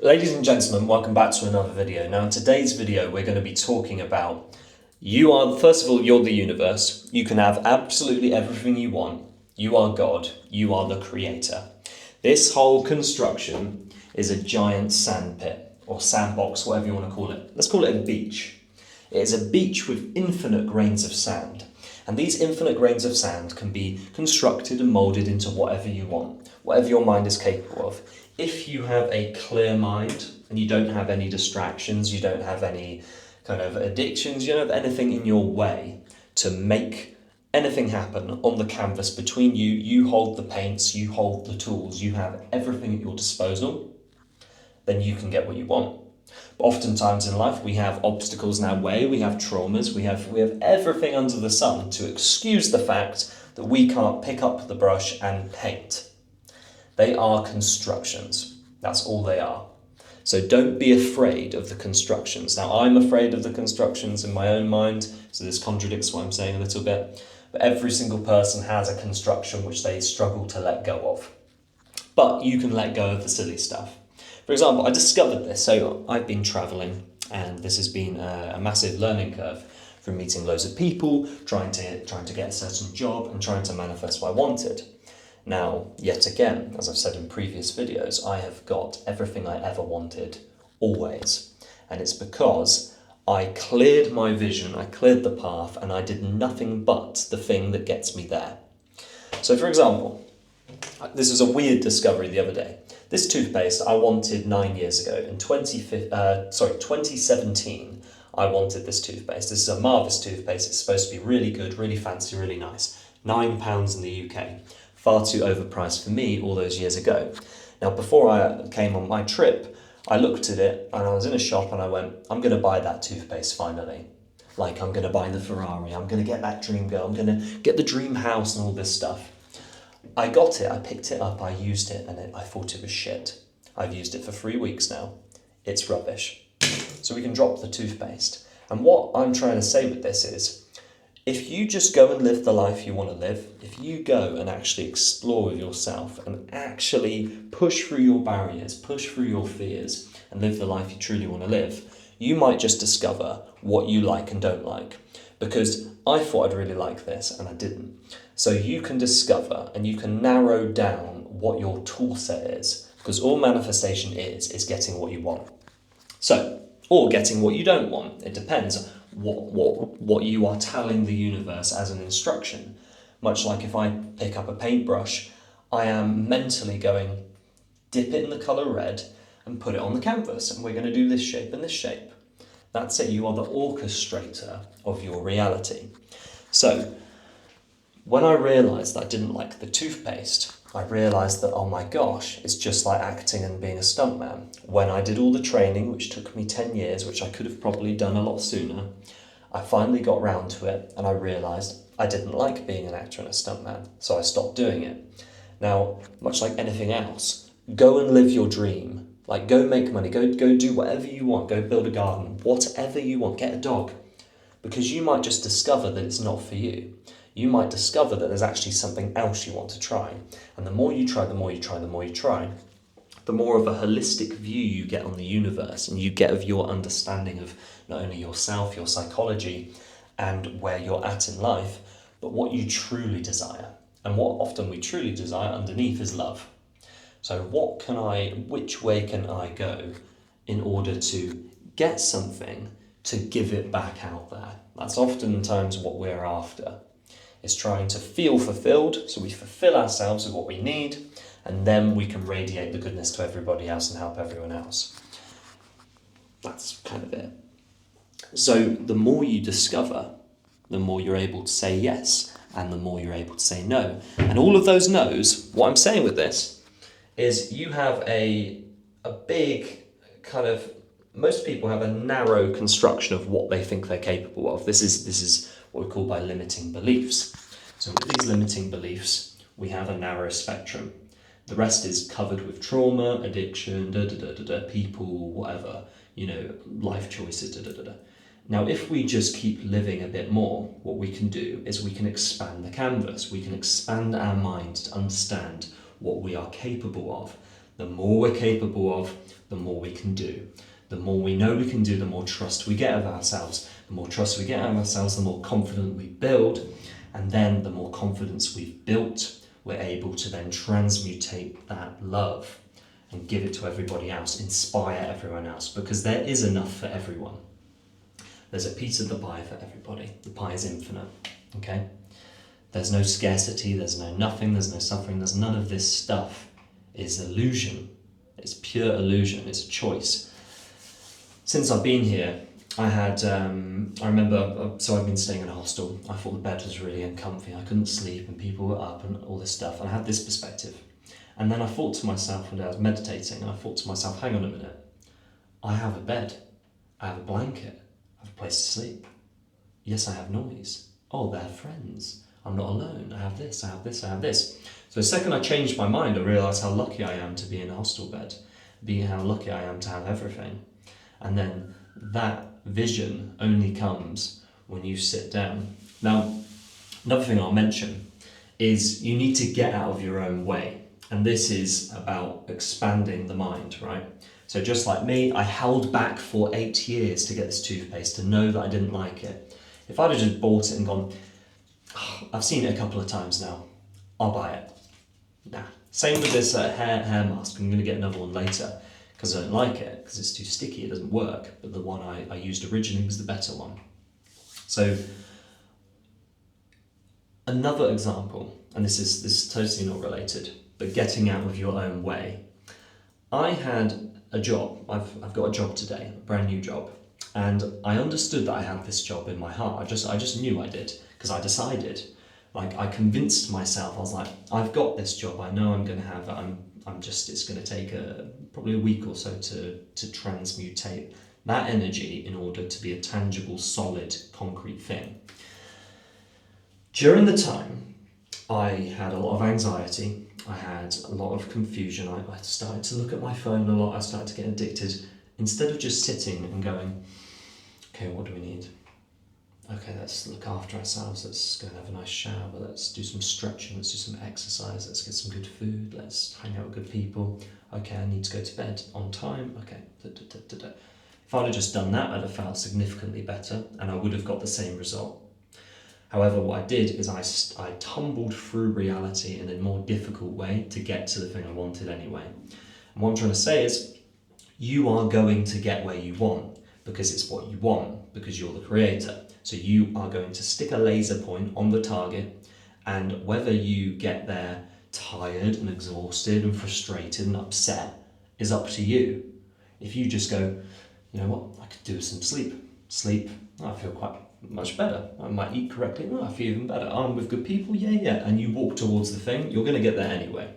Ladies and gentlemen, welcome back to another video. Now in today's video we're going to be talking about first of all, you're the universe. You can have absolutely everything you want. You are God. You are the creator. This whole construction is a giant sand pit or sandbox, whatever you want to call it. Let's call it a beach. It is a beach with infinite grains of sand. And these infinite grains of sand can be constructed and moulded into whatever you want, whatever your mind is capable of. If you have a clear mind and you don't have any distractions, you don't have any kind of addictions, you don't have anything in your way to make anything happen on the canvas between you, you hold the paints, you hold the tools, you have everything at your disposal, then you can get what you want. But oftentimes in life we have obstacles in our way, we have traumas, we have everything under the sun to excuse the fact that we can't pick up the brush and paint. They are constructions. That's all they are. So don't be afraid of the constructions. Now, I'm afraid of the constructions in my own mind, so this contradicts what I'm saying a little bit. But every single person has a construction which they struggle to let go of. But you can let go of the silly stuff. For example, I discovered this. So I've been traveling, and this has been a massive learning curve from meeting loads of people, trying to get a certain job, and trying to manifest what I wanted. Now, yet again, as I've said in previous videos, I have got everything I ever wanted, always. And it's because I cleared my vision, I cleared the path, and I did nothing but the thing that gets me there. So for example, this was a weird discovery the other day. This toothpaste I wanted 9 years ago. In 2017, I wanted this toothpaste. This is a Marvis toothpaste. It's supposed to be really good, really fancy, really nice. £9 in the UK. Far too overpriced for me all those years ago. Now, before I came on my trip, I looked at it and I was in a shop and I went, I'm going to buy that toothpaste finally. Like, I'm going to buy the Ferrari, I'm going to get that dream girl, I'm going to get the dream house and all this stuff. I got it, I picked it up, I used it, and I thought it was shit. I've used it for 3 weeks now. It's rubbish. So we can drop the toothpaste. And what I'm trying to say with this is, if you just go and live the life you want to live, if you go and actually explore with yourself and actually push through your barriers, push through your fears, and live the life you truly want to live, you might just discover what you like and don't like. Because I thought I'd really like this and I didn't. So you can discover and you can narrow down what your tool set is, because all manifestation is getting what you want. So, or getting what you don't want. It depends what you are telling the universe as an instruction. Much like if I pick up a paintbrush, I am mentally going, dip it in the colour red and put it on the canvas, and we're going to do this shape and this shape. That's it. You are the orchestrator of your reality. So, when I realised that I didn't like the toothpaste, I realised that, oh my gosh, it's just like acting and being a stuntman. When I did all the training, which took me 10 years, which I could have probably done a lot sooner, I finally got round to it and I realised I didn't like being an actor and a stuntman, so I stopped doing it. Now, much like anything else, go and live your dream. Like, go make money, go do whatever you want, go build a garden, whatever you want, get a dog. Because you might just discover that it's not for you. You might discover that there's actually something else you want to try. And the more you try, the more you try, the more you try, the more of a holistic view you get on the universe, and you get of your understanding of not only yourself, your psychology, and where you're at in life, but what you truly desire. And what often we truly desire underneath is love. So which way can I go in order to get something to give it back out there? That's oftentimes what we're after. Is trying to feel fulfilled, so we fulfill ourselves with what we need, and then we can radiate the goodness to everybody else and help everyone else. That's kind of it. So the more you discover, the more you're able to say yes, and the more you're able to say no. And all of those no's, what I'm saying with this, is you have a big kind of, most people have a narrow construction of what they think they're capable of. This is what we call by limiting beliefs. So with these limiting beliefs, we have a narrow spectrum. The rest is covered with trauma, addiction, people, whatever, life choices, Now, if we just keep living a bit more, what we can do is we can expand the canvas. We can expand our mind to understand what we are capable of. The more we're capable of, the more we can do. The more we know we can do, the more trust we get of ourselves. The more trust we get of ourselves, the more confident we build. And then the more confidence we've built, we're able to then transmutate that love and give it to everybody else, inspire everyone else, because there is enough for everyone. There's a piece of the pie for everybody. The pie is infinite, okay? There's no scarcity, there's no nothing, there's no suffering, there's none of this stuff. It's illusion. It's pure illusion, it's a choice. Since I've been here, I remember, so I've been staying in a hostel. I thought the bed was really uncomfy, I couldn't sleep and people were up and all this stuff, and I had this perspective. And then I thought to myself, one day I was meditating, and I thought to myself, hang on a minute, I have a bed, I have a blanket, I have a place to sleep. Yes, I have noise. Oh, they're friends. I'm not alone. I have this, I have this, I have this. So the second I changed my mind, I realised how lucky I am to be in a hostel bed, how lucky I am to have everything. And then that vision only comes when you sit down. Now, another thing I'll mention is you need to get out of your own way. And this is about expanding the mind, right? So just like me, I held back for 8 years to get this toothpaste, to know that I didn't like it. If I'd have just bought it and gone, oh, I've seen it a couple of times now, I'll buy it. Nah. Same with this hair mask. I'm going to get another one later because I don't like it, because it's too sticky, it doesn't work. But the one I used originally was the better one. So another example, and this is totally not related, but getting out of your own way. I had a job. I've got a job today, a brand new job, and I understood that I had this job in my heart. I just knew I did, because I decided. Like, I convinced myself. I was like, I've got this job. I know I'm going to have it. It's going to take probably a week or so to transmutate that energy in order to be a tangible, solid, concrete thing. During the time, I had a lot of anxiety. I had a lot of confusion. I started to look at my phone a lot. I started to get addicted. Instead of just sitting and going, okay, what do we need? Okay, let's look after ourselves. Let's go and have a nice shower. Let's do some stretching. Let's do some exercise. Let's get some good food. Let's hang out with good people. Okay, I need to go to bed on time. Okay. If I'd have just done that, I'd have felt significantly better and I would have got the same result. However, what I did is I tumbled through reality in a more difficult way to get to the thing I wanted anyway. And what I'm trying to say is, you are going to get where you want because it's what you want, because you're the creator. So you are going to stick a laser point on the target, and whether you get there tired and exhausted and frustrated and upset is up to you. If you just go, you know what, I could do with some sleep, I feel quite much better. I might eat correctly, I feel even better. I'm with good people, yeah. And you walk towards the thing, you're going to get there anyway.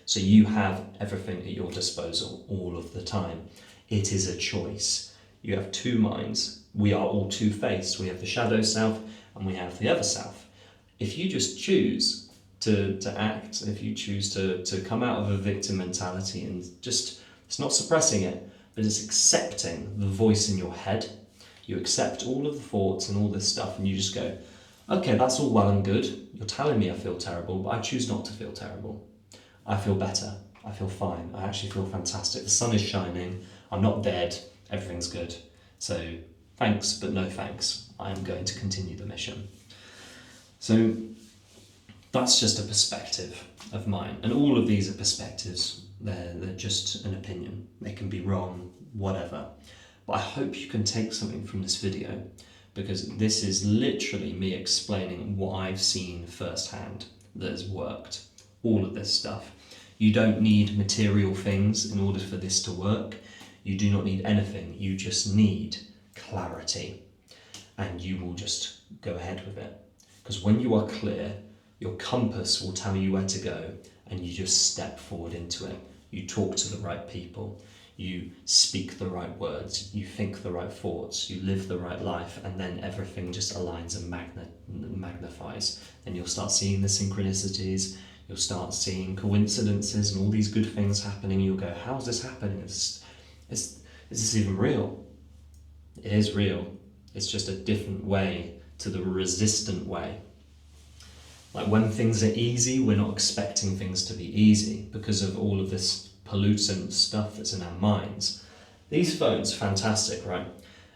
So you have everything at your disposal all of the time. It is a choice. You have two minds. We are all two-faced. We have the shadow self and we have the other self. If you just choose to act, if you choose to come out of a victim mentality and just, it's not suppressing it, but it's accepting the voice in your head. You accept all of the thoughts and all this stuff and you just go, okay, that's all well and good. You're telling me I feel terrible, but I choose not to feel terrible. I feel better. I feel fine. I actually feel fantastic. The sun is shining. I'm not dead. Everything's good. So thanks, but no thanks. I am going to continue the mission. So that's just a perspective of mine. And all of these are perspectives. They're just an opinion. They can be wrong, whatever. But I hope you can take something from this video, because this is literally me explaining what I've seen firsthand that has worked. All of this stuff. You don't need material things in order for this to work. You do not need anything. You just need clarity. And you will just go ahead with it. Because when you are clear, your compass will tell you where to go and you just step forward into it. You talk to the right people. You speak the right words. You think the right thoughts. You live the right life. And then everything just aligns and magnifies. Then you'll start seeing the synchronicities. You'll start seeing coincidences and all these good things happening. You'll go, how's this happening? Is this even real? It is real. It's just a different way to the resistant way. Like when things are easy, we're not expecting things to be easy because of all of this pollutant stuff that's in our minds. These phones, fantastic, right?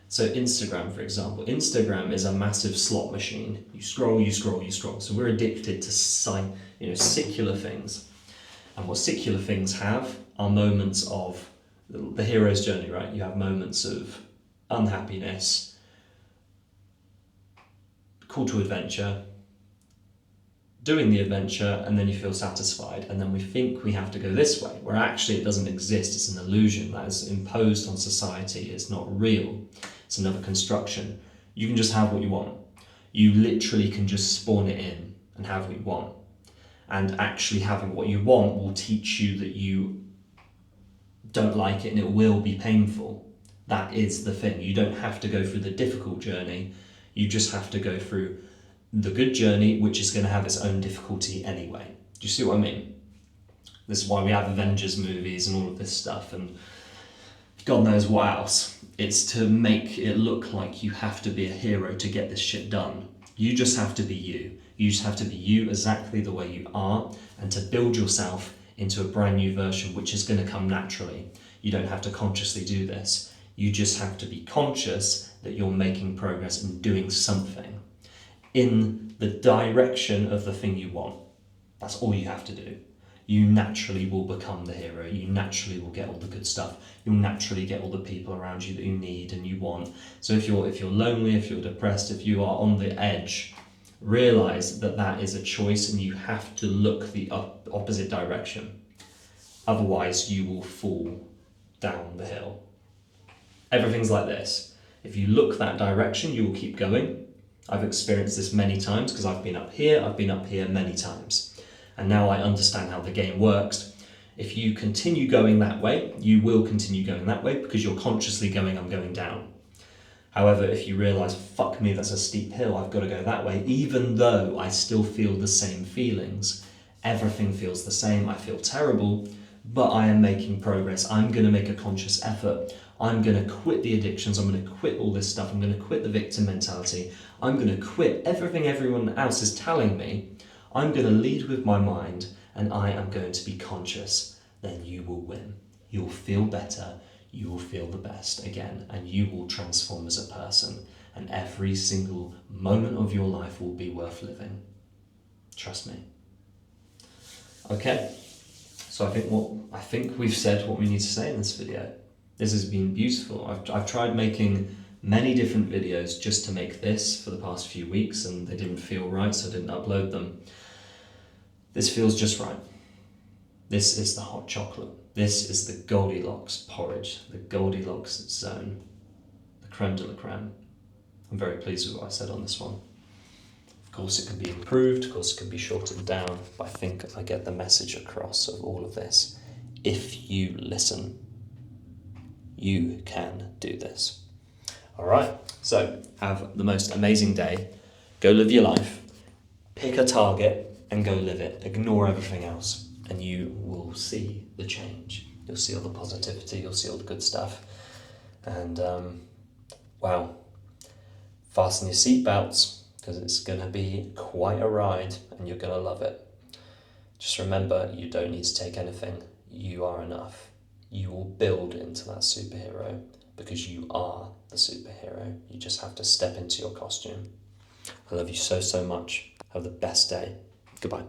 So Instagram, for example, Instagram is a massive slot machine. You scroll, you scroll, you scroll. So we're addicted to secular things. And what secular things have are moments of the hero's journey, right? You have moments of unhappiness, call to adventure, doing the adventure, and then you feel satisfied, and then we think we have to go this way, where actually it doesn't exist. It's an illusion that is imposed on society. It's not real. It's another construction. You can just have what you want. You literally can just spawn it in and have what you want. And actually having what you want will teach you that you don't like it, and it will be painful. That is the thing. You don't have to go through the difficult journey. You just have to go through the good journey, which is going to have its own difficulty anyway. Do you see what I mean? This is why we have Avengers movies and all of this stuff, and God knows what else. It's to make it look like you have to be a hero to get this shit done. You just have to be you. You just have to be you exactly the way you are, and to build yourself into a brand new version, which is going to come naturally. You don't have to consciously do this. You just have to be conscious that you're making progress and doing something in the direction of the thing you want. That's all you have to do. You naturally will become the hero. You naturally will get all the good stuff. You'll naturally get all the people around you that you need and you want. So if you're lonely, if you're depressed, if you are on the edge, realize that that is a choice, and you have to look the opposite direction. Otherwise, you will fall down the hill. Everything's like this. If you look that direction, you will keep going. I've experienced this many times because I've been up here many times. And now I understand how the game works. If you continue going that way, you will continue going that way because you're consciously going, I'm going down. However, if you realise, fuck me, that's a steep hill, I've got to go that way, even though I still feel the same feelings, everything feels the same, I feel terrible, but I am making progress. I'm going to make a conscious effort. I'm going to quit the addictions. I'm going to quit all this stuff. I'm going to quit the victim mentality. I'm going to quit everything everyone else is telling me. I'm going to lead with my mind, and I am going to be conscious. Then you will win. You'll feel better. You will feel the best again, and you will transform as a person, and every single moment of your life will be worth living. Trust me. Okay, so I think we've said what we need to say in this video. This has been beautiful. I've tried making many different videos just to make this for the past few weeks, and they didn't feel right, so I didn't upload them. This feels just right. This is the hot chocolate. This is the Goldilocks porridge, the Goldilocks zone, the creme de la creme. I'm very pleased with what I said on this one. Of course, it can be improved, of course, it can be shortened down, but I think I get the message across of all of this. If you listen, you can do this. All right, so have the most amazing day. Go live your life. Pick a target and go live it. Ignore everything else, and you will see the change. You'll see all the positivity, you'll see all the good stuff. And wow, fasten your seatbelts, because it's going to be quite a ride and you're going to love it. Just remember, you don't need to take anything. You are enough. You will build into that superhero because you are the superhero. You just have to step into your costume. I love you so, so much. Have the best day. Goodbye.